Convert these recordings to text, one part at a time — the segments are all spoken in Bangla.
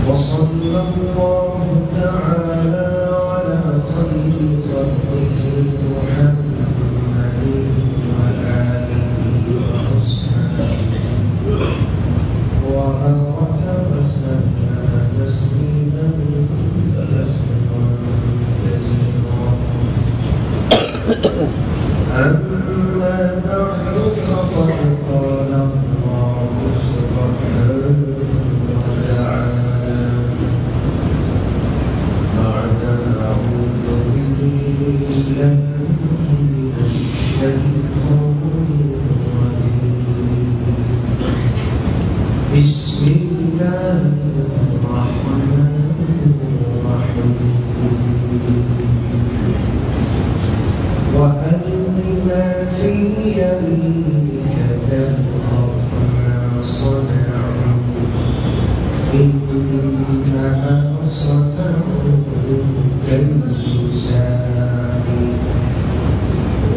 وصلى الله تعالى على خير خلقه محمد وآله وأصحابه وبارك وسلم تسليما كثيرا. أما بعد فقد قال الله سبحانه وتعالى بعد أعوذ بالله من الشيطان الرجيم بسم الله الرحمن الرحيم وألق ما في يمينك تلقف ما صنعوا إنما صنعوا كيد ساحر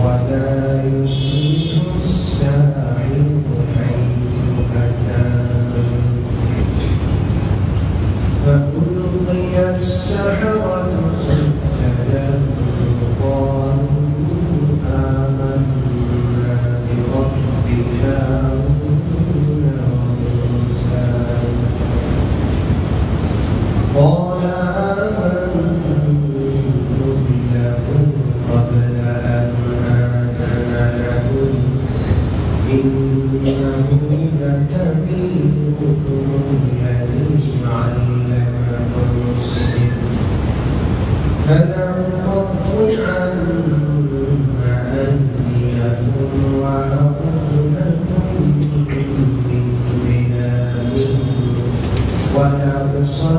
ولا يفلح الساحر حيث أتى فألقي السحرة سجدا قالوا آمنا برب هارون وموسى قال آمنتم له قبل أن آذن لكم إنه لكبيركم الذي علمكم السحر فلنقطعن أيديكم وأرجلكم من خلاف ولأصلبنكم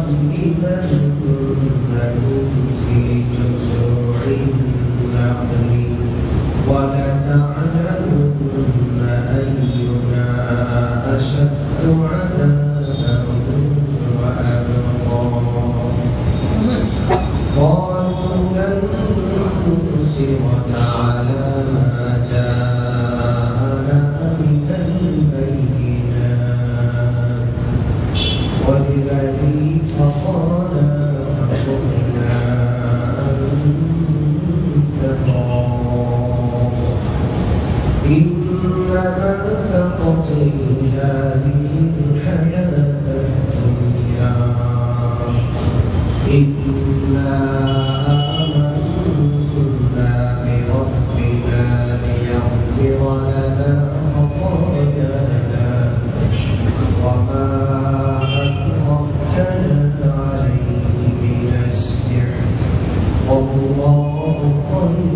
في جذوع النخل ولتعلمن أينا أشد عذابا وأبقى قالوا لن نؤثرك على ما جاءنا من البينات والذي فطرنا فقلنا أنت قاض إنما تقضي هذه الحياة الدنيا إنا آمنا بربنا ليغفر لنا خطايانا وما أكرهتنا عليه من السحر والله خير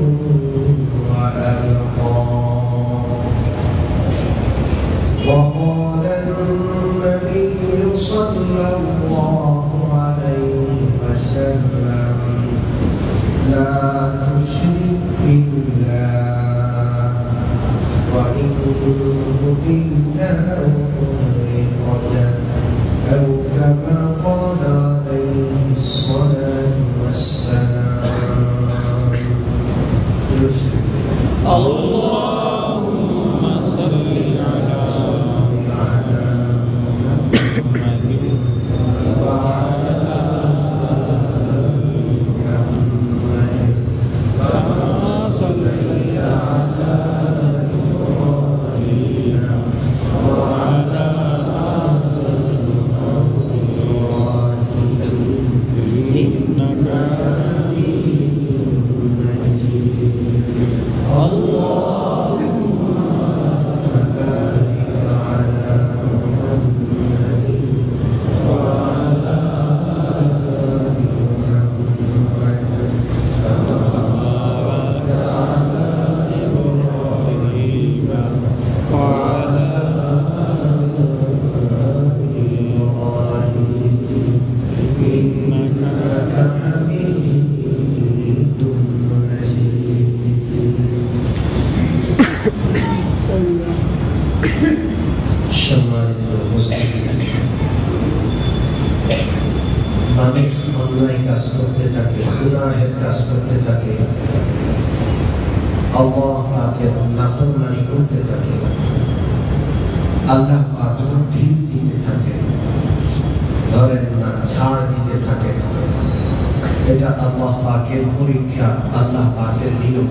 وأبقى. وقال النبي صلى الله عليه وسلم لا تشرك بالله وإن قتلنا غرقت أو كما قال عليه الصلاة والسلام. اللهم صل على محمد وعلى মানুষ অন্যায় কাজ করতে থাকে, গুনাহের কাজ করতে থাকে, আল্লাহ পাকের নাফরমানি করতে থাকে, আল্লাহ পাক ঢিল দিতে থাকে। ধরেন না, ছাড় দিতে থাকে। এটা আল্লাহ পাকের পরীক্ষা, আল্লাহ পাকের নিয়ম।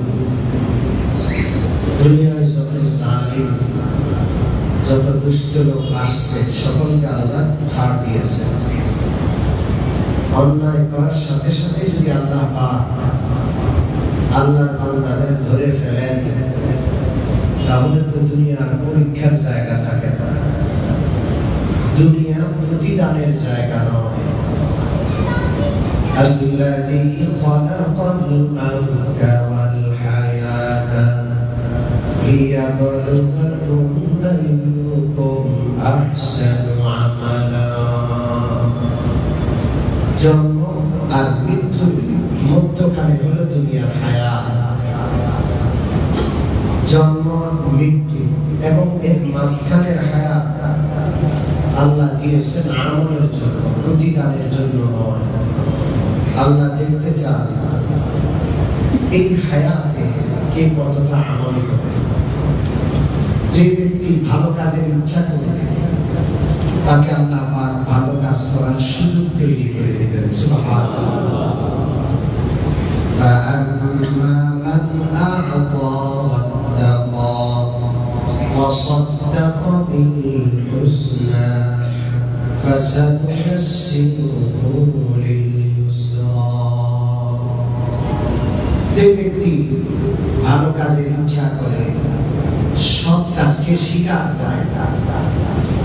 দুনিয়ায় যত জালিম, যত দুষ্ট লোক আসছে সকলকে আল্লাহ ছাড় দিয়েছে। অন্যায় করার সাথে সাথে যদি আল্লাহ পাক আল্লাহর বান্দাদের ধরে ফেলেন, তাহলে তো দুনিয়ার পরীক্ষার জায়গা থাকে না, দুনিয়া প্রতিদানের জায়গা নয়। আল্লাযী খালাকাল মাউতা ওয়াল হায়াতা লিয়াবলুয়াকুম আইয়ুকুম আহসানু আমালা। জন্ম আর মৃত্যুর মধ্যখানে হলো দুনিয়ার হায়াত। জন্ম, মৃত্যু এবং এর মাঝখানের হায়াত আল্লাহ দিয়েছেন আমলের জন্য, প্রতিদানের জন্য নয়। আল্লাহ দেখতে চান এই হায়াতে কে কতটা আমল করে। যে ব্যক্তি ভালো কাজের ইচ্ছা করে তাকে আল্লাহ পাক ভালো কাজ করার সুযোগ তৈরি করে দিবেন। সুবহানাল্লাহ। فأما من أعطى واتقى وصدق بالحسنى فسنيسره لليسرى। যে ব্যক্তি ভালো কাজের ইচ্ছা করে, সব কাজকে স্বীকার করে,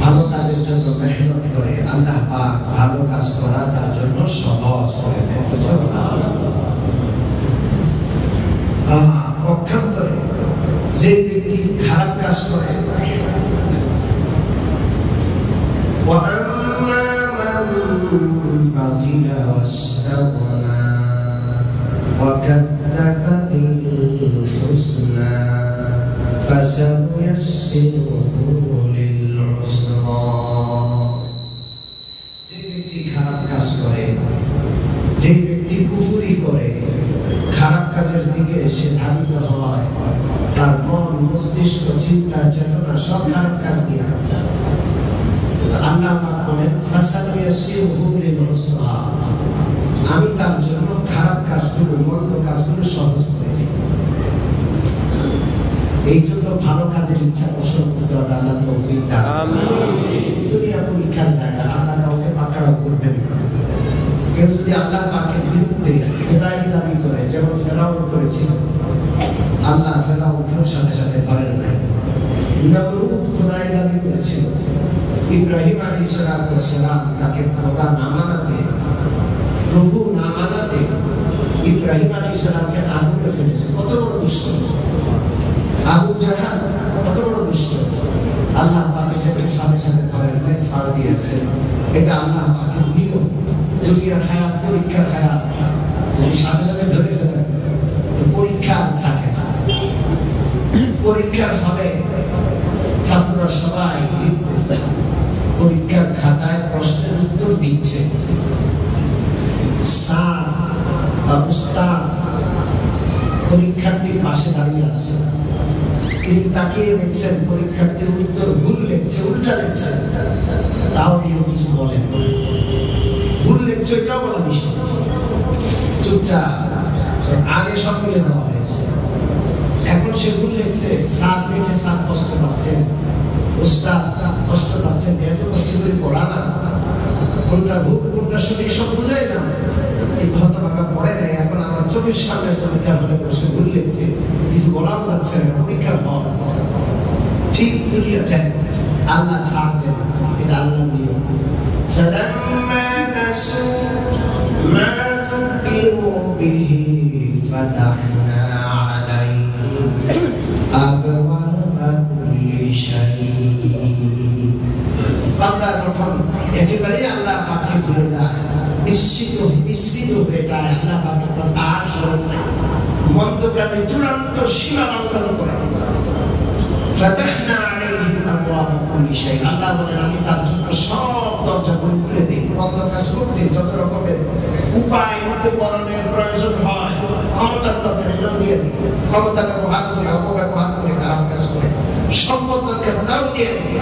ভালো কাজের জন্য মেহনত করে, আল্লাহ পাক ভালো কাজ করা তার জন্য সহজ করে দেন। পক্ষান্তরে যে ব্যক্তি খারাপ কাজ করে, وَأَمَّا مَنْ بَخِلَ وَاسْتَغْنَى وَكَذَّبَ بِالْحُسْنَى فَسَنُيَسِّرُهُ لِلْعُسْرَى। যে ব্যক্তি খারাপ কাজ করে, যে ব্যক্তি কুফরি করে, খারাপ কাজের দিকে সে ধাবিত হয়, তার মন, মস্তিষ্ক, চিন্তা, চেতনা সব খারাপ কাজ দিয়ে, আল্লাহ পাক বলেন ফাসানুয়াসসিরুহু লিল-উসরা, আমি তার জন্য খারাপ কাজগুলো, মন্দ কাজগুলো সহজ করে দিই। এই জন্য ভালো কাজের ইচ্ছা পোষণ করতে হবে। আল্লাহ তৌফিক দান। আমিন। দুনিয়া পরীক্ষার জায়গা, আল্লাহ কাউকে পাকড়াও করবেন না। কেউ যদি আল্লাহ পাকের বিরুদ্ধে খোদাই দাবি করে, যেমন ফেরাউন করেছিল, আল্লাহ ফেরাউনকেও সাথে সাথে ধরেন নাই। নমরুদ খোদাই দাবি করেছিল, ইব্রাহিম আলাইহিস সালাম তাকে খোদা না মানাতে, প্রভু না মানাতে ইব্রাহিম আলাইহিস সালামকে আগুনে ফেলেছে। কত বড় দুষ্ট! আবু জাহাল কত বড় দুষ্ট! আল্লাহ পাক এটাকে সাথে সাথে ধরেন নাই, ছাড় দিয়েছে। এটা আল্লাহ পাকের নিয়ম। দুনিয়ার হায়াত পরীক্ষার হায়াত, যদি সাথে সাথে ধরে ফেলেন পরীক্ষা থাকে না। পরীক্ষার হলে ছাত্ররা সবাই লিখতেছে, পরীক্ষার খাতায় প্রশ্নের উত্তর দিচ্ছে। স্যার বা উস্তাদ পরীক্ষার্থীর পাশে দাঁড়িয়ে আছে, তিনি তাকিয়ে দেখছেন পরীক্ষার্থীর উত্তর ভুল লিখছে, উল্টা লিখছে, তাও তিনি কিছু বলেন। ভুল লিখছে এটাও বলা নিষেধ, চুপচাপ। আগে সব বলে দেওয়া হয়েছে, এখন সে ভুল লিখছে। স্যার দেখে স্যার কষ্ট পাচ্ছেন, উস্তাদ কষ্ট পাচ্ছেন, এত কষ্ট করে পড়া না, কোনটা ভুল কোনটা সঠিক সব বুঝাই না, কিন্তু হতভাগা পড়ে নাই। এখন আমার চোখের সামনে পরীক্ষার হলে বসে ভুল লিখছে, কিছু বলাও যাচ্ছে না, পরীক্ষার হল। ঠিক দুনিয়াটা আল্লাহ ছাড় দেন, এটা আল্লাহর নিয়ম। فَلَمَّا نَسُوا مَا ذُكِّرُوا بِهِ فَتَحْنَا عَلَيْهِمْ أَبْوَابَ كُلِّ شَيْءٍ। বান্দা যখন একেবারে আল্লাহ পাককে ভুলে যায়, মিশ্রিত হয়ে যায়, আল্লাহ পাকের কথা আর স্মরণ নাই, মন্দ কাজে চূড়ান্ত সীমা লঙ্ঘন করে, ফাতাহনা আলাইহিম আবওয়াবা কুল্লি শাই, আল্লাহ বলেন আমি তার জন্য সব দরজা খুলে দেই। মন্দ কাজ করতে যত রকমের উপায় উপকরণের প্রয়োজন হয়, ক্ষমতার দরকার এগুলো দিয়ে দিই, ক্ষমতা ব্যবহার করে, অপব্যবহার করে, খারাপ কাজ করে, সম্পদ দরকার তাও দিয়ে দিই,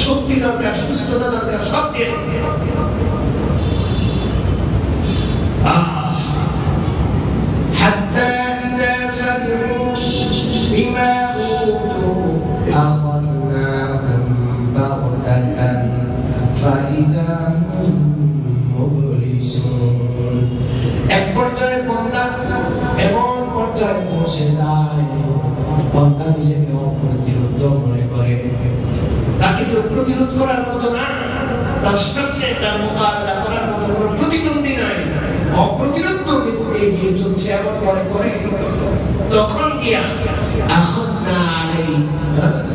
শক্তি দরকার, সুস্থতা দরকার, সব দিয়ে দেবে। حتى إذا فرحوا بما أوتوا أخذناهم بغتة فإذا هم مبلسون এক পর্যায়ে বান্দা এমন পর্যায়ে পৌঁছে যায়, বান্দা নিজেকে অপ্রতিরোধ মনে করে, তাকে কেউ প্রতিরোধ করার মতো না, তার সাথে তার মোকাবিলা করার মতো কোনো প্রতিদ্বন্দ্বী নাই, অপ্রতিরোধ কিন্তু এগিয়ে চলছে এমন মনে করে। তখন গিয়া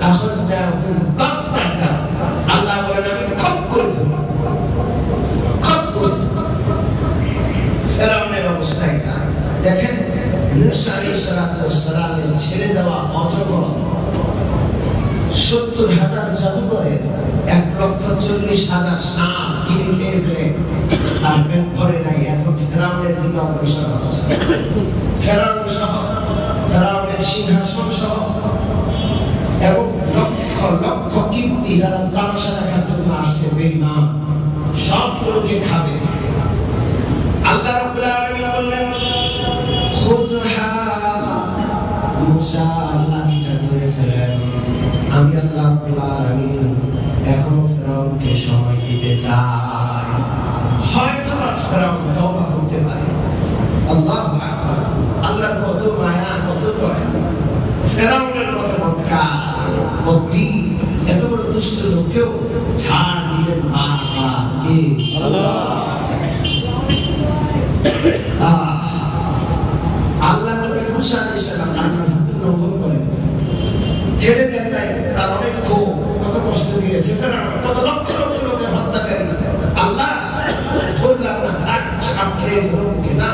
আখাযনাহুম বাগতাতান, আল্লাহ বলেন আমি খপ করে দেব, খপ করে দেব। ফেরাউনের অবস্থা এটা দেখেন। মুসা আলাইহিস সালামের ছেড়ে দেওয়া অজগর ৭০,০০০ জাদুঘরের ১,৪০,০০০ সাপ কিনে খেয়ে ফেলে তার পেট ভরে নাই। এখন ফেরাউনের দিকে অগ্রসর হচ্ছে। ফেরাউন সহ, ফেরাউনের সিংহাসন সহ এবং লক্ষ লক্ষ কীর্তি যারা তামাশা দেখার জন্য আসছে বেঈমান, সবগুলোকে খাবে। আল্লাহ রাব্বুল আলামিন বললেন খুযহা, মুসা আল্লাহকে ধরে ফেলেন। আমি আল্লাহ রাব্বুল আলামিন এখনো ফেরাউনকে সময় দিতে চাই, হয়তো ফেরাউন তওবা করতে পারে। আল্লাহু আকবার, আল্লাহর কত মায়া, কত দয়া। ফেরাউনের মতো মক্কার ভক্তি এত বড় দুষ্ট লোককেও ছাড় দিলেন কে? আল্লাহ। আল্লাহ নবী মুসা আলাইহিস সালাম আল্লাহর হুকুম লঙ্ঘন করেন, ছেড়ে দেন নাই। তার অনেক ক্ষোভ, কত কষ্ট দিয়েছে ফেরাউন, কত লক্ষ লক্ষ লোকের হত্যাকারী। আল্লাহ ধরলাম না, থাক আপনি ধরুনকে না।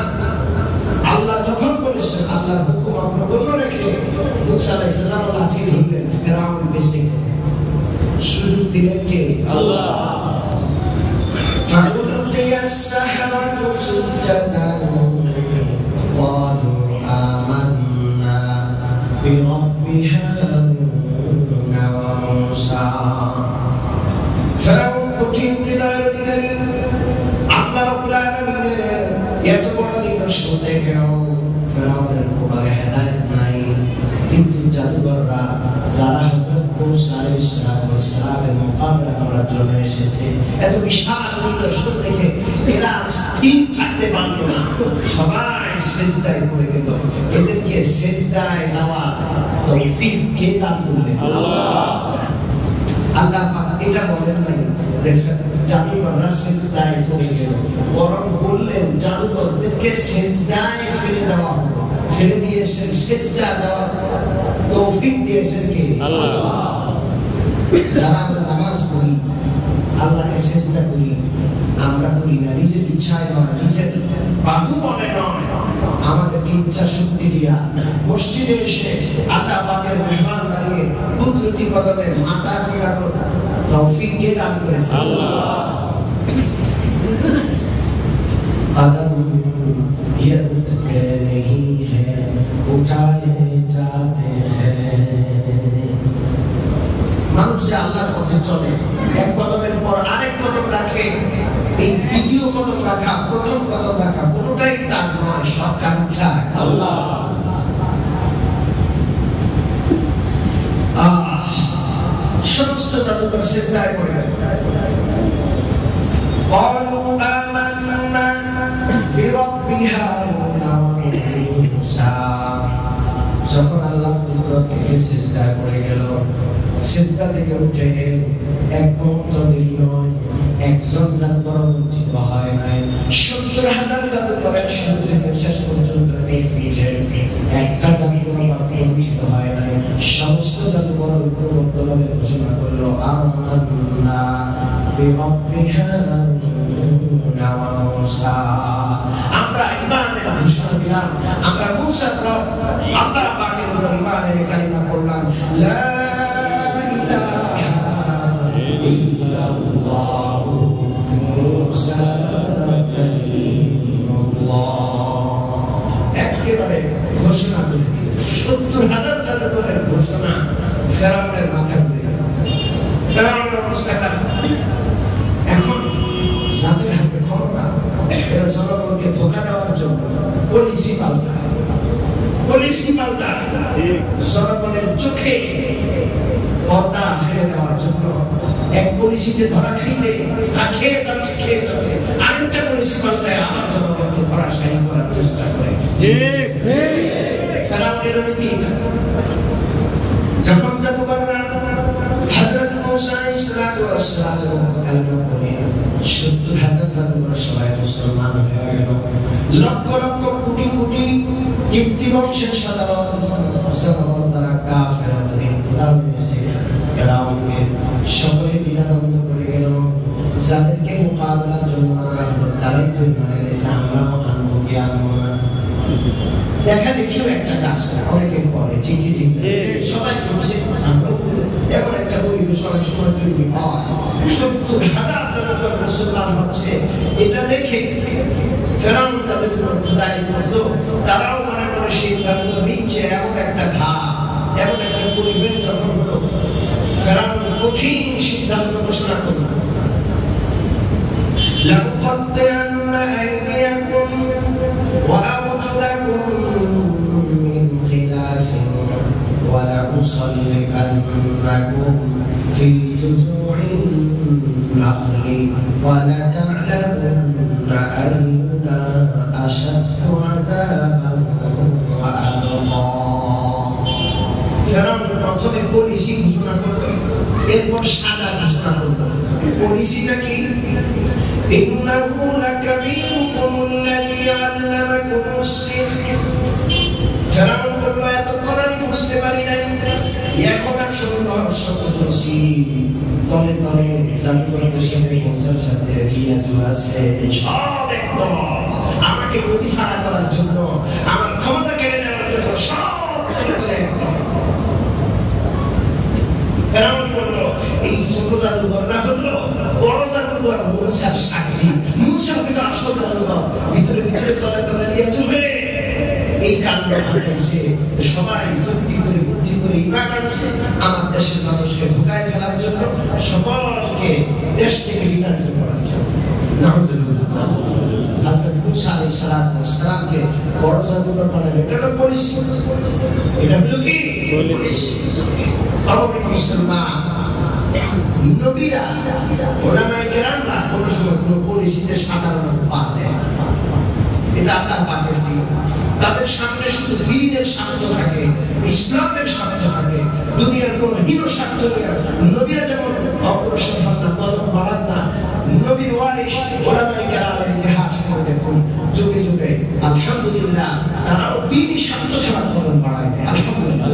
আল্লাহ যখন বলেছেন আল্লাহর হুকুম অগ্রগণ্য রেখে মুসা আলাইহিস সালাম লাঠি ধরলেন, ফেরাউন বেঁচে গেছে। সুযোগ দিলেন কে? আল্লাহ। فَأُلْقِيَ السَّحَرَةُ سُجَّدًا قَالُوا آمَنَّا بِرَبِّ هَارُونَ وَمُوسَى। ফেরাউন কঠিন হৃদয়ের অধিকারী, আল্লাহ রাব্বুল আলামিনের এত বড় নিদর্শন দেখেও ফেরাউনের কপালে হেদায়েত নাই। কিন্তু জাদুঘররা যারা হযরত মুসা আলাইহিস সালামের মোকাবেলা করার জন্য এসেছে, এত বিশাল নিদর্শন দেখে এরা স্থির থাকতে পারল না, সবাই সিজদায় পড়ে গেল। এদেরকে সিজদায় যাওয়ার তৌফিক কে দান করলেন? আল্লাহ। আল্লাহ পাক এটা বলেন নাই যে জাদুঘররা সিজদায় পড়ে গেল, বরং বললেন জাদুঘরদেরকে সিজদায় ফেলে দেওয়া হলো, ফেলে দিয়েছেন, সিজদা দেওয়ার তৌফিক দিয়েছেন কে? আল্লাহ। যারা আমরা নামাজ পড়ি, আল্লাহকে সিজদা করি, আমরা করি না নিজের ইচ্ছায় নয়, নিজের বাহুবলে নয়, আমাদেরকে ইচ্ছা শক্তি দিয়া মসজিদে এসে আল্লাহ পাকের মেহমান বানিয়ে কুদরতি কদমে মাথা ঠেকানোর তৌফিক কে দান করেছে? আল্লাহ। कदम ये उठते नहीं है, उठाए जाते हैं। মানুষ যে আল্লাহর পথে চলে, এক কদমের পর আরেক কদম রাখে, এই দ্বিতীয় কদম রাখা, প্রথম কদম রাখা কোনটাই তার নয়, সব কার ইচ্ছা। আল্লাহ। সমস্ত জাদুঘর সিজদায় পড়ে গেল। قالوا آمنا برب هارون وموسى। যখন আল্লাহ কুদরত থেকে সিজদায় পড়ে গেল, সিজদা থেকে উঠে এক মুহূর্ত দেরি নয়, একজন জাদুকর বঞ্চিত হয় নাই। ৭০,০০০ জাদুকরের শুরু থেকে শেষ পর্যন্ত একটা জাদুকর বঞ্চিত হয় নাই। সমস্ত জাদুকর ঐক্যবদ্ধভাবে ঘোষণা করলো আমান্না বিরব্বি হারুন ওয়া মূসা। আমরা ঈমানের ঘোষণা দিলাম, আমরা মূসার রব আল্লাহ পাকের উপর ঈমানের কালিমা পড়লাম, লা ইলাহা ইল্লাল্লাহু মূসা কালিমুল্লাহ। একেবারে ঘোষণা করে ৭০,০০০ জাদুকরের ঘোষণা ফেরাউনের মাথা ঘুরে গেল। ফেরাউনের অবস্থা পুলিশই পাল্টায়, পুলিশই পাল্টায়। জনগণের চোখে পর্দা ফেলে দেওয়ার জন্য এক পুলিশকে ধরা খাইতে খেয়ে যাচ্ছে আরেকটা পুলিশ পাল্টায় আমার জনগণকে ধরাশায়ী করার চেষ্টা করে। ফেরাউনের নীতি যখন জাদুকররা হযরত মুসা আলাইহিস সালামের উপর কালেমা পড়ে ৭০,০০০ জাদুকর সবাই মুসলমান হয়ে গেল। লক্ষ লক্ষ কোটি কোটি কীর্তি বংশের সাধারণ জনগণ তারা কাফের অধীন খোদা হয়েছে। ফেরাউনকে সকলে দ্বিধাদ্বন্দ্ব করে গেল, যাদেরকে মোকাবেলার জন্য তারাই তৈরি করে গেছে, আমরাও আনবো কি আনবো না। দেখা দেখিও একটা কাজ অনেকের পরে ঠিকই ঠিক সবাই করছে, আমরাও এমন একটা পরিবেশ অনেক সময় তৈরি হয়। ৭০,০০০ জনগণ মুসলমান হচ্ছে, এটা দেখে ফেরাউন তাদের উপর খোদাই করতো, তারাও মনে করে সিদ্ধান্ত নিচ্ছে। এমন একটা ঘাট, এমন একটা পরিবেশ যখন হলো, ফেরাউন কঠিন সিদ্ধান্ত ঘোষণা করল, لأقطعن أيديكم وأرجلكم من خلاف ولأصلبنكم في جذوع النخل ولتعلمن أينا أشد عذابا وأبقى। ফেরাউন প্রথমে পলিসি ঘোষণা করল, এরপর সাজা ঘোষণা করল। পলিসিটা কি? ইন্নাহু লাকাবীরুকুম আল্লাযী আল্লামাকুমুস সিহর। ফেরাউন বলল, এতক্ষণ আমি বুঝতে পারি নাই, এখন আর সুন্দর বলছি, তলে তলে জাদুকরদের সাথে মৌসার সাথে রিয়াজু আছে, সব একদম আমাকে গতি ছাড়া করার জন্য, আমার ক্ষমতা কেড়ে নেওয়ার জন্য সব তলে তলে একদম। ফেরাউন বলল, এই ছোট জাদুঘর না হলো বড় জাদুঘর মুসার সাক্ষী, মুসা কিন্তু আসল জাদুঘর, ভিতরে ভিতরে তলে তলে নিয়ে চলে এই কাণ্ড ঘটেছে। সবাই যুক্তি করে বুদ্ধি করে ইমান আনছে আমার দেশের মানুষকে ঢুকায় ফেলার জন্য, সকলকে দেশ থেকে বিতাড়িত করার জন্য। নাউজুবিল্লাহ। হযরত মুসা আলাইহিস সালামকে বড় জাদুঘর বানালো, এটা হলো পলিসি। এটা হলো কি পলিসি? মুসলমান নবীরা ওলামায়ে কেরামরা কোন সময় কোন পলিসিতে সাধারণ পা দেয়, এটা আল্লাহ পাকের দিন। তাদের সামনে শুধু দ্বীনের স্বার্থ থাকে, ইসলামের স্বার্থ থাকে, দুনিয়ার কোন হীন স্বার্থ নিয়ে নবীরা যেমন অগ্রসর হন না, কদম বাড়ান না। নবীর ওয়ারিস ওলামায়ে কেরামের ইতিহাস করে দেখুন, যুগে যুগে আলহামদুলিল্লাহ তারাও দ্বীনি স্বার্থ ছাড়া কদম বাড়ায়। আলহামদুলিল্লাহ।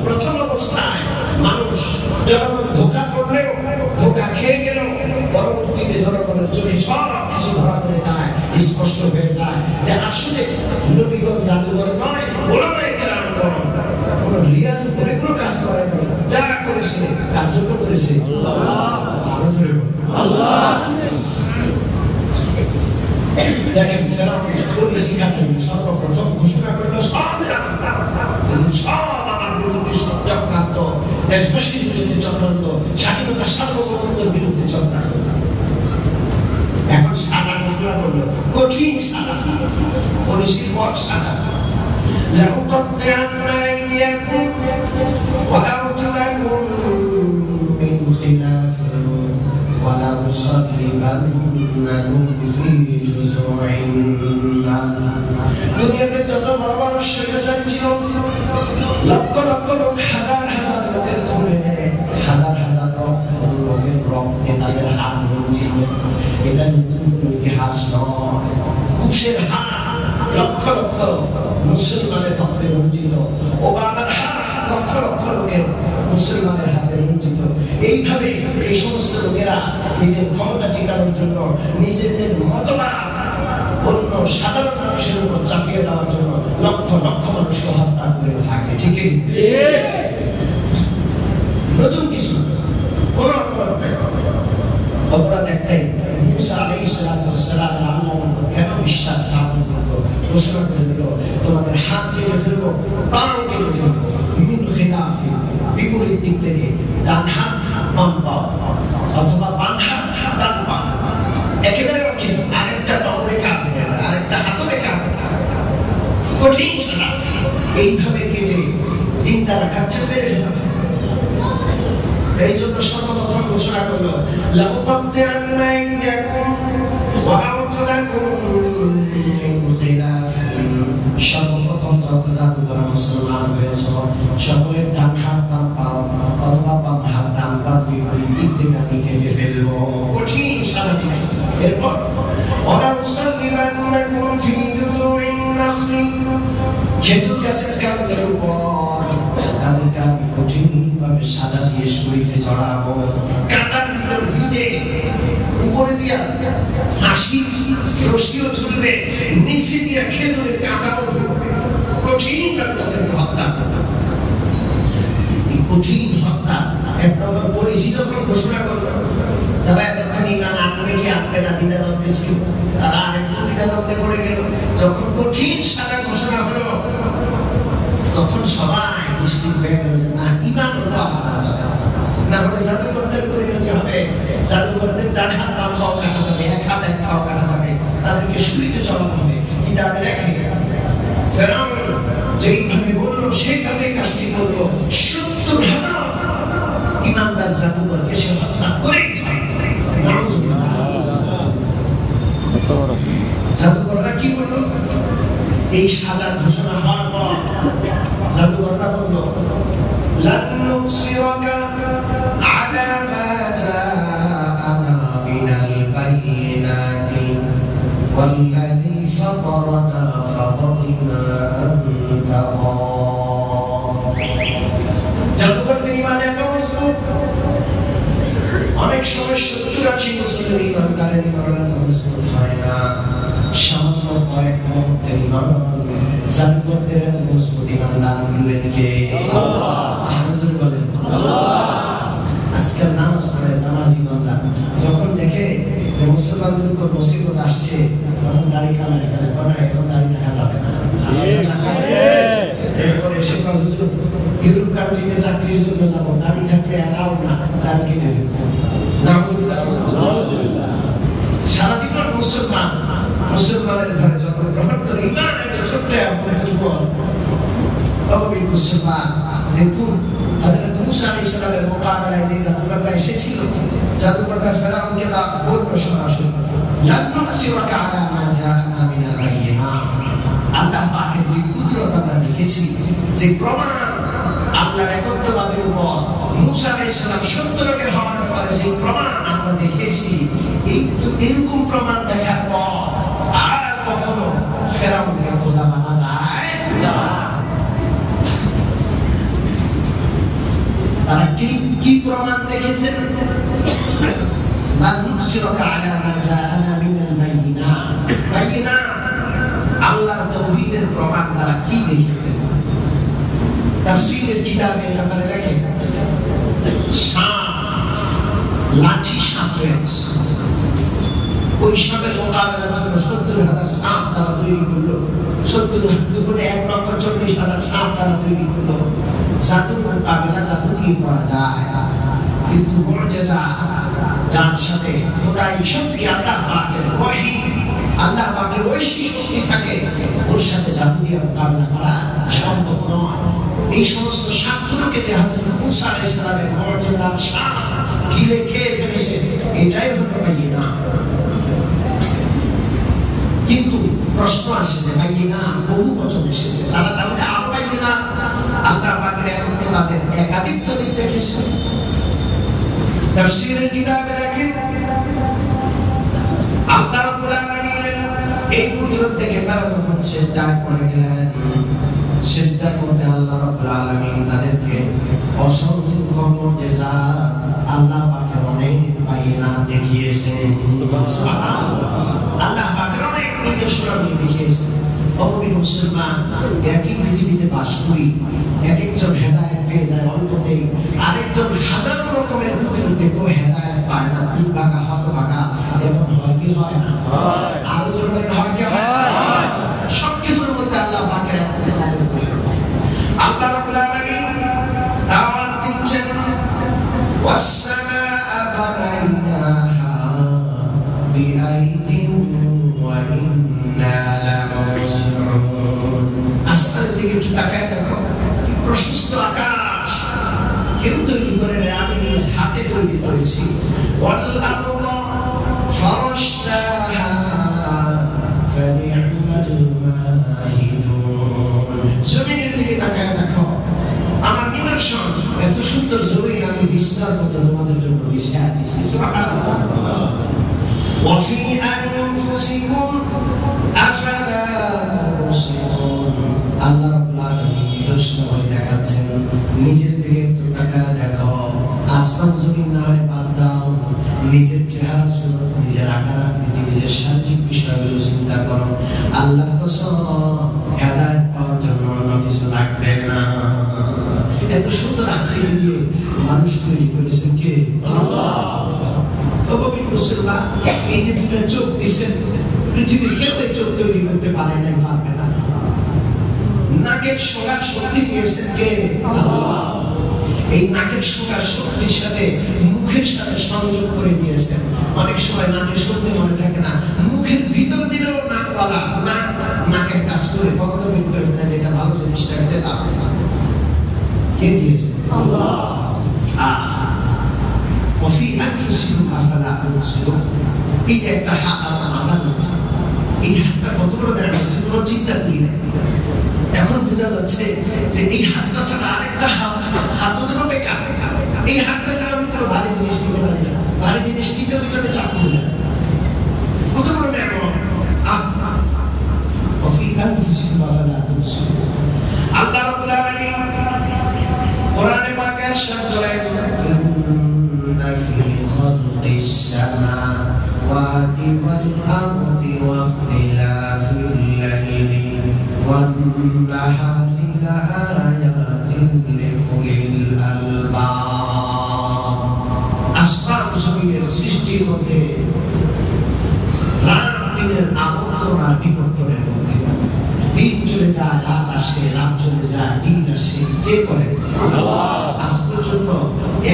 প্রথম অবস্থায় মানুষ জনগণ ধোঁকা করলেও, ধোঁকা খেয়ে গেল, পরবর্তীতে জনগণের চোখে সব কিছু ধরা পড়ে যায়, স্পষ্ট হয়ে যায় যে আসলে নবীগণ জাদুঘর নয়, ওলামায়ে কেরামগণ কোন রিয়াজ করে কোনো কাজ করে নাই, যারা করেছে তার জন্য করেছে আল্লাহ। দেখেন ফেরাউন পলিসি খাতেন, সর্বপ্রথম ঘোষণা করলো সব আমার বিরুদ্ধে চক্রান্ত, দেশবাসীর বিরুদ্ধে চক্রান্ত, স্বাধীনতা সার্বভৌমত্বের বিরুদ্ধে চক্রান্ত। এখন সাজা ঘোষণা করলো, কঠিন সাজা, পলিসির পর সাজা। لأقطعن أيديكم وأرجلكم من خلاف ولأصلبنكم في جذوع النخل। দুনিয়াতে যত বড় বড় স্বৈরাচার ছিল, লক্ষ লক্ষ লোক, হাজার হাজার লোকের খুনে, হাজার হাজার লোকের রক্তে তাদের হাত রঞ্জিত। এটা নতুন কোনো ইতিহাস নয়, কুশের হাত লক্ষ লক্ষ মুসলমানের রক্তে রঞ্জিত, ওবামার হাত লক্ষ লক্ষ লোকের মুসলমানের হাতে রঞ্জিত। এইভাবে এই সমস্ত লোকেরা নিজের ক্ষমতা টিকানোর জন্য নিজেদের মতবাদ অন্য সাধারণ মানুষের উপর চাপিয়ে দেওয়ার জন্য লক্ষ লক্ষ মানুষকে হত্যা করে থাকে। ঠিকই নতুন কিছু কোন অপরাধ নাই, অপরাধ একটাই, মুসা আলাইহিস সালাম আল্লাহর উপর কেন বিশ্বাস স্থাপন করলো, ঘোষণা করে দিল তোমাদের হাত কেটে ফেলবো, পাও কেটে ফেলবো, মিন খিলাফ, বিপরীত দিক থেকে, ডান হাত বাম পা অথবা বাম হাত ডান পা, একেবারে কিছু আরেকটা পাও বেকার হয়ে যায়, আরেকটা হাতও বেকার হয়ে যায়। হাসি রশিও চলবে, নিচে দিয়ে খেজুরের কাঁটাও ঢুকবে, কঠিন ভাবে তাদেরকে হত্যা করবে। এই কঠিন হত্যা এক নম্বর পরিচিত যখন ঘোষণা করলো, যারা এতক্ষণ ইমান আনবে কি আনবে না দ্বিধাদ্বন্দ্বে ছিল, তারা আরেকটু দ্বিধাদ্বন্দ্বে পড়ে গেল। যখন কঠিন সাজা ঘোষণা হলো, তখন সবাই নিশ্চিত হয়ে গেল যে না, ইমান তো আনা যাবে না, হলে জাদুকরদের পরিণতি হবে, জাদুকরদের ডান হাত বাম পাও কাটা যাবে, এক হাত এক পাও কাটা যাবে, তাদেরকে শুলিতে চলানো হবে। কিতাবে লেখে ফেরাউন যেইভাবে বলল সেইভাবে কাজটি করলো, ৭০,০০০ ইমানদার জাদুকরকে সে হত্যা করেই ছাড়ে। জাদুকররা কি বললো? এই সাজা ঘোষণা হওয়ার পর জাদুকররা বললো, লান নুসিরাকা আলা মা জাআনা মিনাল বাইয়িনাতি ওয়াল্লাযী ফাতারানা ফাতারনা আনতা। জাদুকরদের ঈমান এত মজবুত, অনেক সময় ৭০-৮০ মুসলিম ঈমানদারের ঈমান এত মজবুত হয় না, সামান্য কয়েক মুহূর্তের ঈমান। জাদুকরদের এত মজবুত ঈমান দান করলেন কে? আল্লাহ। হুজুর বলেন আল্লাহ। আজকাল নামাজ পড়ে নামাজি বান্দা যখন দেখে যে মুসলমানদের উপর মুসিবত আসছে, তখন দাড়ি কামায় এখানে বানায়, এখন দাড়ি কাটা যাবে না। এরপরে এসে হুজুর ইউরোপ কান্ট্রিতে চাকরির জন্য যাবো, দাড়ি থাকলে এরাও না, দাড়ি কেটে ফেলছে। সারা জীবন মুসলমান, মুসলমানের ঘরে জন্মগ্রহণ করে ঈমান এত ছোট্ট এবং দুর্বল অভাবী মুসলমান। দেখুন হযরত মুসা আলাইহিস সালামের মোকাবেলায় যে জাদুকররা এসেছিল, জাদুকররা ফেরাউনকে বলল সরাসরি, লান নুসিরাকা আলা মা জাআনা মিনাল বাইয়িনাত। আল্লাহ পাকের যে কুদরত আমরা দেখেছি, যে প্রমাণ আল্লাহর একত্ববাদের উপর মুসা আলাইহিস সালাম সত্য লোকের হওয়ার ব্যাপারে যে প্রমাণ আমরা দেখেছি, এরকম প্রমাণ দেখার পর আর কখনো ফেরাউনকে খোদা মানা যায় না। তারা কি প্রমাণ দেখেছেন? লান নুসিরাকা আলা মা জাআনা মিনাল বাইয়িনাত। বাইয়িনাত আল্লাহর তাওহীদের প্রমাণ তারা কি দেখেছেন? তাফসীরের কিতাবে ব্যাপারে লেখে, সাপ, লাঠি সাপ রয়েছে, ওই সাপের মোকাবেলার জন্য ৭০,০০০ সাপ তারা তৈরি করলো। ১,৪০,০০০ সাপ তারা তৈরি করলো। জাদুর মোকাবেলা জাদু দিয়ে করা যায়, কিন্তু মুআজিজা যার সাথে খোদাই শক্তি, আল্লাহ পাকের ওহী, আল্লাহ পাকের ঐশী শক্তি থাকে, ওর সাথে জাদু দিয়ে মোকাবেলা করা সম্ভব নয়। এই সমস্ত সাপগুলোকে যে হযরত মুসা আলাইহিস সালামের মুআজিজার সাপ গিলে খেয়ে ফেলেছে, এটাই হলো বাইয়িনাত। কিন্তু প্রশ্ন আসে যে বাইয়িনাত বহু বচন এসেছে, তারা তাহলে আরো বাইয়িনাত আল্লাহ পাকের একত্ববাদের একাধিক দলিল দেখেছে। তাফসীরের কিতাবে লেখেন, আল্লাহ রাব্বুল আলামিনের এই কুদরত দেখে তারা যখন সিজদায় পড়ে গেলেন, সিজদার মধ্যে আল্লাহ রাব্বুল আলামিন তাদেরকে অসংখ্য মুজিজা, আল্লাহ পাকের অনেক বাইয়িনাত দেখিয়েছেন। সুবহানাল্লাহ। আল্লাহ পাকের অনেক নিদর্শনাবলী দেখিয়েছেন। অমনি মুসলমান একই পৃথিবীতে বাস করি, এক একজন হেদায়েত পেয়ে যায় অল্পতেই, আরেকজন হাজারো রকমের বুদ্ধিতে কেউ হেদায়েত পায় না, দুর্ভাগা হতভাগা। এমন হয় কি হয় না? আরো জোরে হয় কি হয়? সবকিছুর মধ্যে আল্লাহ পাকের আল্লাহ রাব্বুল আলামিন দাওয়াত দিচ্ছেন, ওয়াস-সামাআ বানাইনাহা বিআইদিন ওয়া ইন্না লামুসিউন। আসমানের দিকে একটু তাকায় দেখো, কি প্রশস্ত আকাশ, কেউ তৈরি করে দেয়, আমি নিজ হাতে তৈরি করেছি। ওয়াল আরদা ফারাশনাহা ফানি'মাল মাহিদুন। জমিনের দিকে তাকায় দেখো, আমার নিদর্শন, এত সুন্দর জমিন আমি বিস্তার মতো তোমাদের জন্য বিছায়া দিয়েছি। সুবহানাল্লাহ। ওয়া ফি আনফুসিকুম আফালা তুবসিরুন। আল্লাহ রাব্বুল আলামিন নিদর্শন দেখাচ্ছেন, নিজের দিকে একটু তাকায় দেখো। আসমান জমিন না হয় বাদ দাও, নিজের চেহারা সুরত, নিজের আকার আকৃতি, নিজের আল্লাহর কসম হেদায়েত পাওয়ার জন্য অন্য কিছু লাগবে না। এত সুন্দর আকৃতি দিয়ে মানুষ তৈরি করেছেন কে? আল্লাহ। তবে মুসলমান এই যে দুটো চোখ দিয়েছেন, পৃথিবীর কেউ এই চোখ তৈরি করতে পারে না, পারবে না। নাকের শোনার শক্তি দিয়েছেন কে? আল্লাহ। এই নাকের শোনার শক্তির সাথে মুখের সাথে সংযোগ করে দিয়েছেন। অনেক সময় নাকে শুনতে মনে থাকে না, মুখের ভিতর দিলেও নাকওয়ালা নাকের কাজ করে বন্ধ করে ফেলে, যেটা ভালো জিনিসটা খেতে দাও। কে দিয়েছে? আল্লাহ। وفي أنفسكم أفلا تبصرون। এই যে একটা হাত আমার মাথা রয়েছে, এই হাতটা কত বড় ব্যাপার কোনো চিন্তা করি না। এখন বোঝা যাচ্ছে যে এই হাতটা ছাড়া আরেকটা হাত যেন বেকার। এই হাতটা দ্বারা আমি কোনো ভারী জিনিস নিতে পারি না, ভারী জিনিস নিতে ওইটাতে চাপ পড়ে যায়। কত বড় ব্যাপার। وفي أنفسكم أفلا تبصرون। আল্লাহ রাব্বুল আলামিন কোরআনে পাকে ইরশাদ করেন, في خلق السماوات والأرض واختلاف الليل والنهار لآيات لأولي الألباب। আসমান জমিনের সৃষ্টির মধ্যে রাত দিনের আবর্তন আর বিবর্তনের মধ্যে দিন চলে যায়, রাত আসে, রাত চলে যায়, দিন আসে। কে করেন? আল্লাহ। আজ পর্যন্ত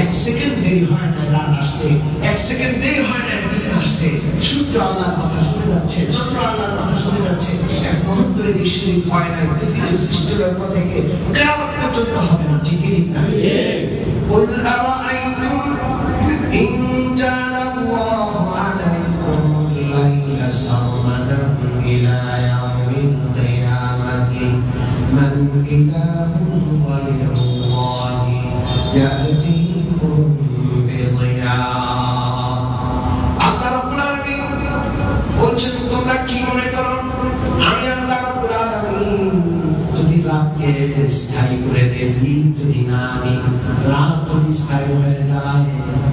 এক সেকেন্ড দেরি হয় না রাত আসতে, এক সেকেন্ড দেরি হয় না দিন আসতে। সূর্য আল্লাহর কথা শুনে যাচ্ছে, চন্দ্র আল্লাহর কথা শুনে যাচ্ছে। এক মুহূর্ত এদিক সেদিক হয় না। পৃথিবীর সৃষ্টির পর থেকে কিয়ামত পর্যন্ত হবে না। ঠিক ঠিক না? قل أرأيتم إن جعل الله عليكم الليل سرمدا إلى يوم القيامة من إله غير الله يأتيكم بضياء। আল্লাহ রাব্বুল আলামিন বলছেন, তোমরা কি মনে করো আমি আল্লাহ রাব্বুল আলামিন যদি রাতকে স্থায়ী করে দেই, দিন যদি না আনি, রাত যদি স্থায়ী হয়ে যায়,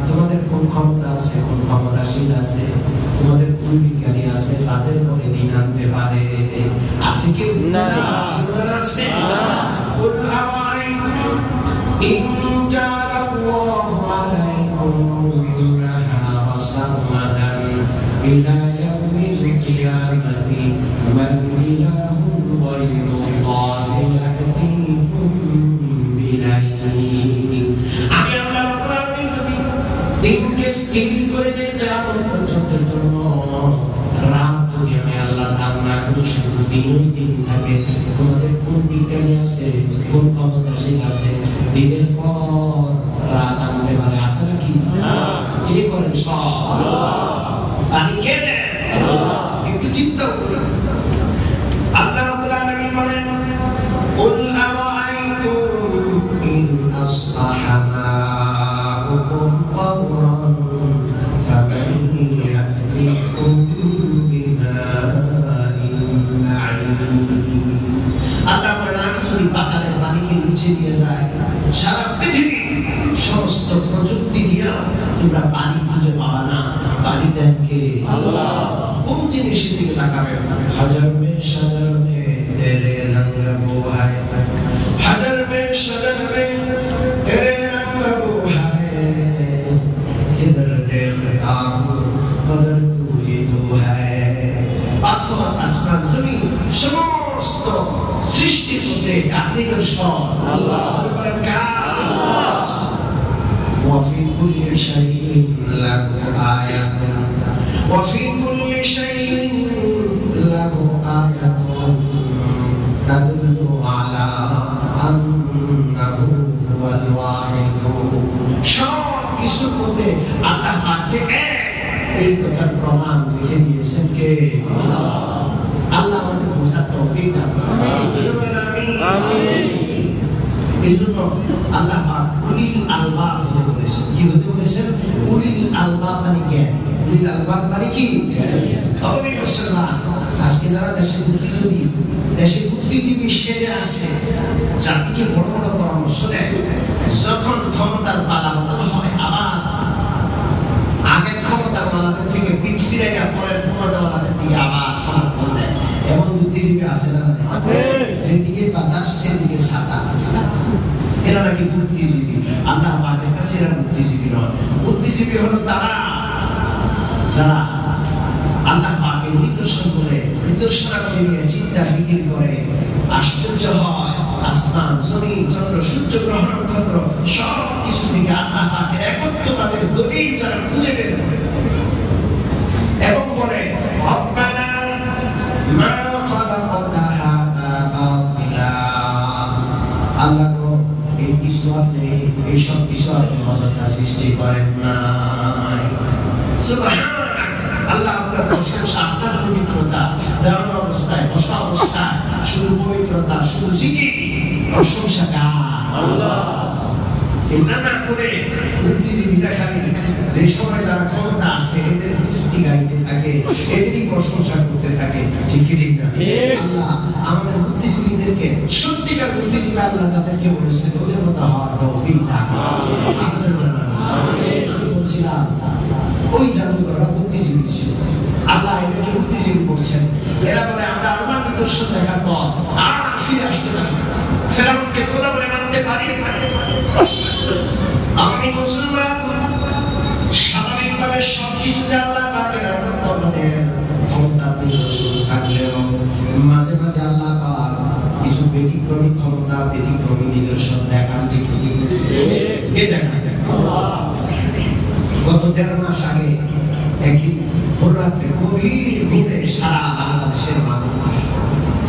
তোমাদের কোন ক্ষমতা আছে, কোন ক্ষমতাশীল আছে, তোমাদের কোন বিজ্ঞানী আছে রাতের পরে দিন আনতে পারে? আছে কেউ? না। আছে না। قل أرأيتم إن جعل الله عليكم النهار سرمدا إلى يوم القيامة من إله غير الله يأتيكم بليل। আমি আল্লাহ রাব্বুল আলামিন যদি দিনকে স্থির করে দিই কিয়ামত পর্যন্তের জন্য, রাত যদি আমি আল্লাহ দান না করি, শুধু দিনই দিন থাকে, তোমাদের কোন বিজ্ঞানী আছে, কোন ক্ষমতাশীল আছে দিনের পর রাত আনতে পারে? আছে নাকি? কে করেন? সব আল্লাহ। পানি কে দেন? আল্লাহ। একটু চিন্তা করুন। আল্লাহ রাব্বুল আলামিন বলেন, قل أرأيتم إن أصبح ماؤكم غورا فمن يأتيكم بماء معين। আল্লাহ বলেন, আমি যদি পাতালের পানিকে নিচে নিয়ে যাই, সারা পৃথিবী সমস্ত প্রযুক্তি দিয়া তোমরা পানি খুঁজে পাবা না। পানি দেন কে? আল্লাহ। কোন জিনিসের দিকে তাকাবেন? হাজার মে সাজার মে তেরে রঙ वो है, হাজার মে সাজার মে তেরে রঙ वो है, जिधर देखता हूँ उधर तू ही तू है। পাথর, আসমান, জমিন সমস্ত সৃষ্টির মধ্যে কার নিদর্শন? আল্লাহ। বলেন কার? আল্লাহ। وفي كل شيء له آية وفي كل شيء له آية تدل على أنه هو الواحد। সব কিছুর মধ্যে আল্লাহ আছে এক, এই কথার প্রমাণ লিখে দিয়েছেন কে? আল্লাহ। আল্লাহ আমাদের বোঝার তৌফিক দান করুন। আমিন। এই জন্য আল্লাহ উলিল আলবাব হতে বলেছেন। কি হতে বলেছেন? উলিল আলবাব মানে জ্ঞান। উলিল আলবাব মানে কি? খবরে মুসলমান আজকে যারা দেশে বুদ্ধিজীবী সেজে আছে, জাতিকে বড় বড় পরামর্শ দেয়, যখন ক্ষমতার পালা বদল হয় আবার আগের ক্ষমতার মালাদের থেকে পিঠ ফিরাইয়া পরের ক্ষমতাওয়ালাদের দিকে আবার সমর্থন দেয়। এবং নাচিরা বুদ্ধিজীবী নয়। বুদ্ধিজীবী হলো তারা যারা আল্লাহ পাকের নিদর্শন করে নিদর্শনাবলী নিয়ে চিন্তা ফিকির করে। আশ্চর্য হয়, আসমান জমিন চন্দ্র সূর্য গ্রহ নক্ষত্র সব কিছু থেকে আল্লাহ পাকের একত্ববাদের দলিল যারা খুঁজে বের করে এবং বলে রব্বানা মা খালাকতা হাযা বাতিলা, আল্লাহ গো এই কিছু আপনি এই সব কিছু আপনি অযথা সৃষ্টি করেন নাই। সুবহানাল্লাহ, আল্লাহ আপনার প্রশংসা, আপনার পবিত্রতা, দাঁড়ানো অবস্থায় বসা অবস্থায় শুধু পবিত্রতা, শুধু জিকির প্রশংসা আল্লাহ। এটা না করে বুদ্ধিজীবীরা খালি যে সময় যারা ক্ষমতা আছে এদের প্রস্তুতি গাইতে থাকে, এদেরই প্রশংসা করতে থাকে। ঠিক কি ঠিক না? আল্লাহ আমাদের বুদ্ধিজীবীদেরকে, সত্যিকার বুদ্ধিজীবী আল্লাহ যাদেরকে বলেছেন ওদের মতো হওয়ার তৌফিক দান করুন। আমি বলছিলাম ওই জাদুকররা বুদ্ধিজীবী ছিল, আল্লাহ এদেরকে বুদ্ধিজীবী বলছেন। এরা বলে আমরা আল্লাহর নিদর্শন দেখার পর আর ফিরে আসতে পারি, ফেরাউনকে খোদা বলে মানতে পারি। আমি মুসলমান, স্বাভাবিকভাবে সবকিছুতে আল্লাহ পাকের আমাদের ক্ষমতার নিদর্শন থাকলেও মাঝে মাঝে আল্লাহ পাক কিছু ব্যতিক্রমী ক্ষমতা, ব্যতিক্রমী নিদর্শন দেখান। ঠিক কে দেখান? গত 1.5 মাস আগে একদিন ভোর রাত্রে গভীর ঘুমে সারা বাংলাদেশের মানুষ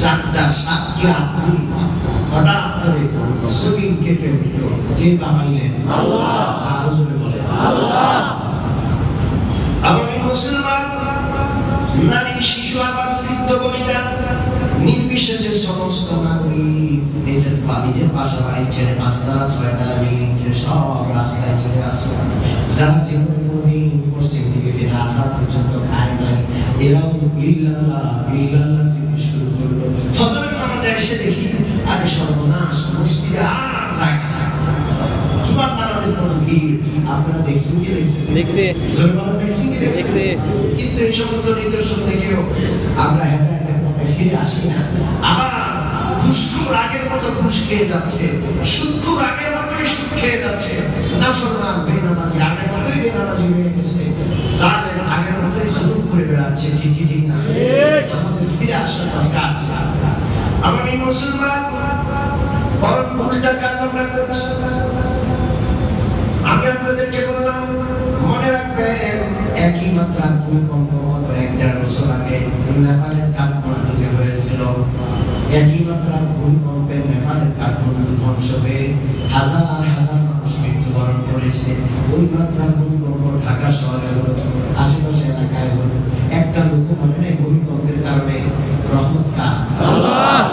4টা 7 কি 8 মিনিট হঠাৎ করে জমিন কেঁপে উঠল। কে বাবাইলেন? আল্লাহ। আরো জোরে বলেন আল্লাহ। আমি মুসলমান, নারী শিশু আবার বৃদ্ধ বনিতা নির্বিশেষে সমস্ত নাগরিক নিজের বাসা বাড়ি ছেড়ে 5তলা 6তলা বিল্ডিং ছেড়ে সব রাস্তায় চলে আসলো। যারা জীবনে কোনদিন পশ্চিম দিকে ফিরে আসা পর্যন্ত খায় নাই, এরাও ইল্লাল্লাহ ইল্লাল্লাহ জিকির শুরু করলো। ফজরের নামাজে এসে দেখি আরে সর্বনাশ, মসজিদে আর জায়গা না। জুমার নামাজের মতো ভিড়। আপনারা দেখছেন কি? দেখছে দেখছে। কিন্তু এই সমস্ত নিদর্শন দেখেও আমরা হেদায়েতের পথে ফিরে আসি না। আবার ঘুষখোর আগের মতো ঘুষ খেয়ে যাচ্ছে, সুদখোর আগের মতোই সুদ খেয়ে যাচ্ছে, নাফরমান বেনামাজি আগের মতোই বেনামাজি হয়ে গেছে, জালেম আগের মতোই জুলুম করে বেড়াচ্ছে। ঠিক কি ঠিক না? আমাদের ফিরে আসার দরকার। আমি মুসলমান, বরং উল্টা কাজ আমরা করছি। আমি আপনাদেরকে বললাম মনে রাখবেন, একই মাত্রার ভূমিকম্প গত 1-1.5 বছর আগে নেপালের কাঠমান্ডুতে হয়েছিল। একই মাত্রার ভূমিকম্পে নেপালের কাঠমান্ডু ধ্বংস হয়ে হাজার হাজার মানুষ মৃত্যুবরণ করেছে। ওই মাত্রার ভূমিকম্প ঢাকা শহরে হলো, আশেপাশে এলাকায় হলো। একটা লোক মনে নেই ভূমিকম্পের কারণে রহমত কার? আল্লাহ।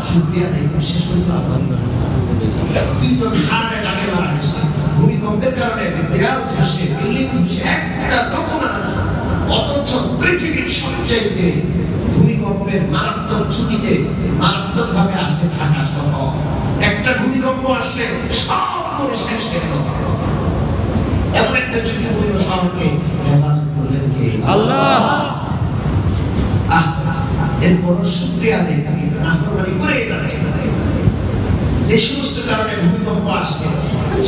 শুকরিয়া দেই, শেষ করতে আলহামদুলিল্লাহ। 2জন হার্ট অ্যাটাকে মারা গেছে ভূমিকম্পের কারণে। দেয়াল ধসে, বিল্ডিং ধসে, একটা লোক মারা গেছে। অথচ পৃথিবীর সবচাইতে ভূমিকম্পের মারাত্মক ঝুঁকিতে মারাত্মকভাবে আছে ঢাকা শহর। একটা ভূমিকম্প আসলে সব মনে শেষ হয়ে গেল। এমন একটা ঝুঁকিপূর্ণ শহরকে হেফাজত করলেন কে? আল্লাহ। এরপর শুকরিয়া দেই, নাফরমানি করে যাচ্ছে। যে সমস্ত কারণে ভূমিকম্প আসছে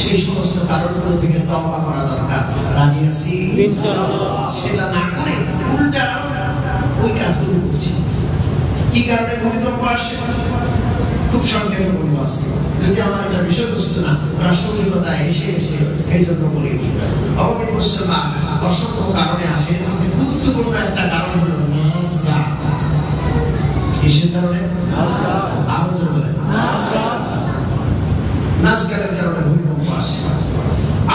সেই সমস্ত কারণগুলো থেকে তওবা করা দরকার। রাজি আছি ইনশাআল্লাহ? সেটা না করে উল্টা ওই কাজগুলো করছি। কি কারণে ভূমিকম্প আসে খুব সংক্ষেপে বলবো আজকে, যদি আমার এটা বিষয়বস্তু না প্রাসঙ্গিকতা এসে এই জন্য বলি। অবশ্যই মুসলমান অসংখ্য কারণে আসে, এর মধ্যে গুরুত্বপূর্ণ একটা কারণ হলো নাচ গান। কিসের কারণে? আরো জোরে বলেন। নাচ গানের কারণে ভূমিকম্প আসে।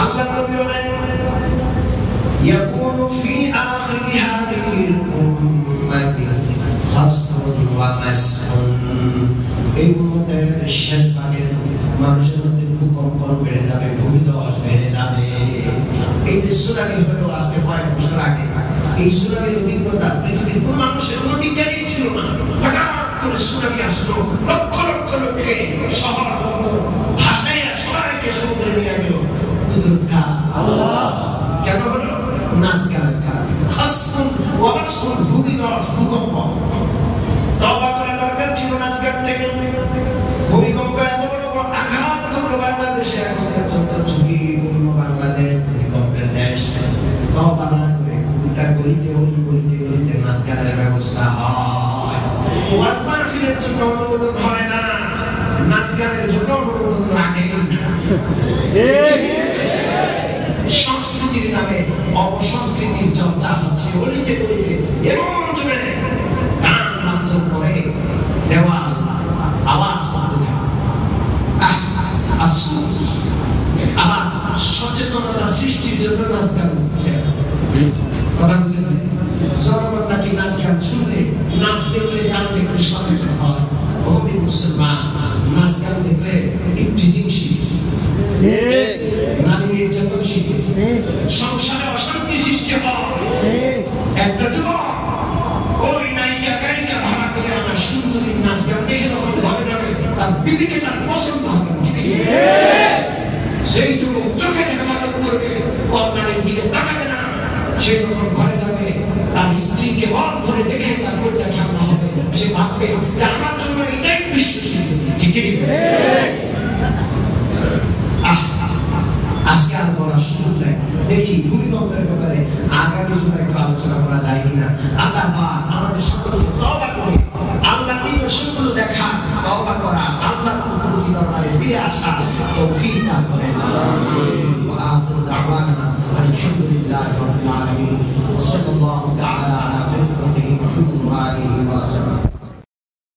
আল্লাহ নবী বলেন ইয়াকুনু ফি আখিরি হাদিহিল উম্মতি খাসফুন ওয়া মাসফুন, এই উম্মতের শেষ ভাগের মানুষের মধ্যে ভূকম্পন বেড়ে যাবে, ভূমিধস বেড়ে যাবে। এই যে সুনামি হলো আজকে কয়েক বছর আগে, এই সুনামির অভিজ্ঞতা পৃথিবীর কোন মানুষের কোনো বিজ্ঞানী ছিল না। হঠাৎ করে সুনামি আসলো, লক্ষ লক্ষ লোককে শহর বন্দর ভাসাইয়া সবাইকে সমুদ্রে নিয়ে গেল। কুদরত আল্লাহ। কেন হলো? নাচ গানের কারণে। খাসফুন ওয়া মাসফুন, ভূমিধস, ভূকম্প। তওবা করা দরকার ছিল নাচ গান থেকে। ভূমিকম্প এত বড় আঘাত করলো বাংলাদেশে, এখন পর্যন্ত ঝুঁকিপূর্ণ বাংলাদেশ ওয়াজ মাহফিলের জন্য অনুমোদন হয় না, নাচ গানের জন্য অনুমোদন লাগে। সংস্কৃতির নামে অপসংস্কৃতির চর্চা হচ্ছে অলিতে গলিতে, এমন জোরে গান মাধ্যম করে দেওয়াল আওয়াজ বন্ধ থাকে। আফসোস, আবার সচেতনতা সৃষ্টির জন্য নাচ গান হচ্ছে। কথা বুঝলেন? জনগণ নাকি নাচ গান শুনলে, নাচ দেখলে, গান দেখলে সচেতন হয়। আমি মুসলমান, নাচ গান দেখলে একটি জিনিস শিখি, নারী নির্যাতন শিখি, সংসারে অশান্তি সৃষ্টি হয়। একটা যুবক ওই নায়িকা গায়িকা ভাড়া করে আনা সুন্দরী নাচ গান দেখে যখন ঘরে যাবে, তার বিবিকে তার পছন্দ হবে। সেই যুবক চোখে হেফাজত করবে, অন্যায়ের দিকে তাকাবে না। সে যখন ঘরে যাবে, তার স্ত্রীকে মন ধরে দেখে তার কলিজা ঠান্ডা হবে। সে ভাববে যে আমার জন্য এটাই বিশ্বাসী। ঠিক আজকে আর বলার সুযোগ নেই। দেখি ভূমিকম্পের ব্যাপারে আগামী জন্য একটু আলোচনা করা যায় কিনা। আল্লাহ আমাদের সকলকে তওবা করে আল্লাহর নিদর্শনগুলো দেখা, তওবা করা, আল্লাহর কুদরতি দরবারে ফিরে আসা তৌফিক দান করেন। আমিন। ওয়া আখিরু দাওয়ানা আলহামদুলিল্লাহি রাব্বিল আলামিন। সাল্লাল্লাহু তাআলা আলা মুহাম্মাদিন ওয়া আলিহি ওয়া সাহবিহি।